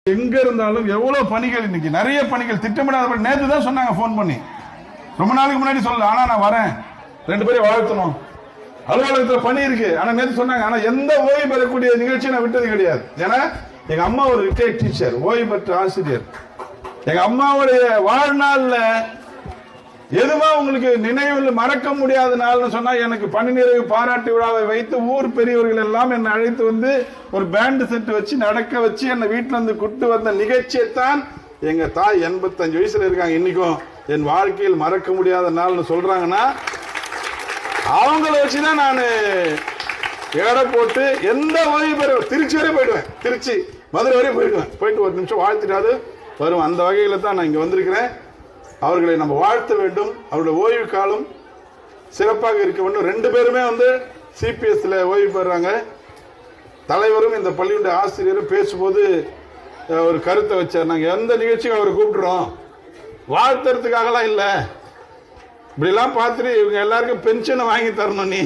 எங்க இருந்தாலும் எவ்வளவு பணிகள் இன்னைக்கு நிறைய பணிகள் திட்டமிடாத நேற்று தான் சொன்னாங்க போன் பண்ணி ரொம்ப நாளைக்கு முன்னாடி சொல்லல ஆனா நான் வரேன் 2 பேரையும் வாழ்த்தணும் அலுவலகத்துல பணி இருக்கு ஆனா நேற்று சொன்னாங்க ஆனா எந்த ஓய்வு பெறக்கூடிய நிகழ்ச்சியை நான் விட்டது கிடையாது ஏன்னா எங்க அம்மா ஒரு ரிட்டையர்ட் டீச்சர் ஓய்வு பெற்ற ஆசிரியர் எங்க அம்மாவுடைய வாழ்நாள்ல எதுவா உங்களுக்கு நினைவில் மறக்க முடியாத நாள்னு சொன்னா எனக்கு பணி நிறைவு பாராட்டு விழாவை வைத்து ஊர் பெரியவர்கள் எல்லாம் என்னை அழைத்து வந்து ஒரு பேண்ட் செட் வச்சு நடக்க வச்சு என்னை வீட்டுல இருந்து கூட்டு வந்த நிகழ்ச்சியை தான் எங்க தாய் 85 வயசுல இருக்காங்க இன்னைக்கும் என் வாழ்க்கையில் மறக்க முடியாத நாள்னு சொல்றாங்கன்னா அவங்கள வச்சுதான் நான் எடை போட்டு எந்த ஓய்வு பெற திருச்சி வரை போயிடுவேன் திருச்சி மதுரை வரை போயிடுவேன் போயிட்டு ஒரு நிமிஷம் வாழ்த்திட்டாது வரும் அந்த வகையில தான் நான் இங்க வந்திருக்கிறேன் அவர்களை நம்ம வாழ்த்த வேண்டும் அவருடைய ஓய்வு காலம் சிறப்பாக இருக்க வேண்டும் 2 பேருமே வந்து சிபிஎஸ்ல ஓய்வு பெறாங்க தலைவரும் இந்த பள்ளியுடைய ஆசிரியரும் பேசும்போது ஒரு கருத்தை வச்சார் நாங்க எந்த நிகழ்ச்சியும் அவரை கூப்பிடுறோம் வாழ்த்துறதுக்காகலாம் இல்லை இப்படிலாம் பார்த்துட்டு இவங்க எல்லாருக்கும் பென்ஷனை வாங்கி தரணும் நீ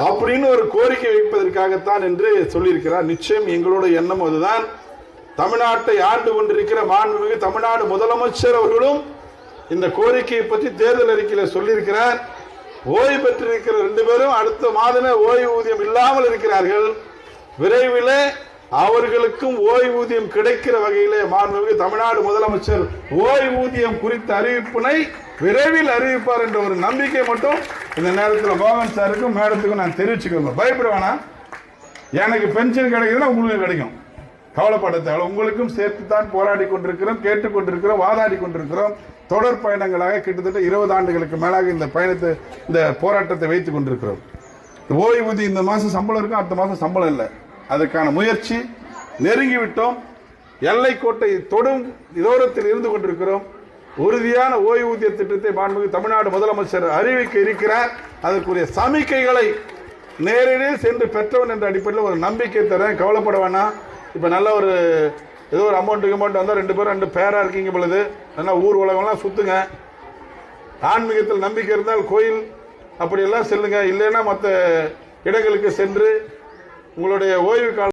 அப்படின்னு ஒரு கோரிக்கை வைப்பதற்காகத்தான் என்று சொல்லியிருக்கிறார் நிச்சயம் எங்களோட எண்ணம் அதுதான் தமிழ்நாட்டை ஆண்டு கொண்டிருக்கிற மாண்புமிகு தமிழ்நாடு முதலமைச்சர் அவர்களும் இந்த கோரிக்கையை பற்றி தேர்தல் அறிக்கையில் சொல்லியிருக்கிறார் ஓய்வு பெற்றிருக்கிற 2 பேரும் அடுத்த மாதமே ஓய்வூதியம் இல்லாமல் இருக்கிறார்கள் விரைவில் அவர்களுக்கும் ஓய்வூதியம் கிடைக்கிற வகையிலே மாண்புமிகு தமிழ்நாடு முதலமைச்சர் ஓய்வூதியம் குறித்த அறிவிப்பினை விரைவில் அறிவிப்பார் என்ற ஒரு நம்பிக்கை மட்டும் இந்த நேரத்தில் மோகன் சாருக்கும் மேடத்துக்கும் நான் தெரிவிச்சுக்கிறேன் பயப்பட வேணாம் எனக்கு பென்ஷன் கிடைக்குதுன்னா உங்களுக்கு கிடைக்கும் கவலைப்பட தேவை உங்களுக்கும் சேர்த்துத்தான் போராடி கொண்டிருக்கிறோம் கேட்டுக்கொண்டிருக்கிறோம் வாதாடி கொண்டிருக்கிறோம் தொடர் பயணங்களாக கிட்டத்தட்ட 20 ஆண்டுகளுக்கு மேலாக இந்த போராட்டத்தை வைத்துக் கொண்டிருக்கிறோம் ஓய்வூதியம் இந்த மாசம் சம்பளம் இருக்கும் அடுத்த மாசம் சம்பளம் இல்லை அதுக்கான முயற்சி நெருங்கிவிட்டோம் எல்லை கோட்டை தொடும் தூரத்தில் இருந்து கொண்டிருக்கிறோம் உறுதியான ஓய்வூதிய திட்டத்தை மாண்புமிகு தமிழ்நாடு முதலமைச்சர் அறிவிக்க இருக்கிறார் அதற்குரிய சமிக்கைகளை நேரடியில் சென்று பெற்றவன் என்ற அடிப்படையில் ஒரு நம்பிக்கை தரேன் கவலைப்பட வேணாம் இப்ப நல்ல ஒரு ஏதோ ஒரு அமௌண்ட் வந்தா 2 பேரும் 2 பேரா இருக்கீங்க பொழுது நல்லா ஊர் உலகம்லாம் சுத்துங்க ஆன்மீகத்தில் நம்பிக்கை இருந்தால் கோயில் அப்படியெல்லாம் செல்லுங்க இல்லைன்னா மற்ற இடங்களுக்கு சென்று உங்களுடைய ஓய்வு காலம்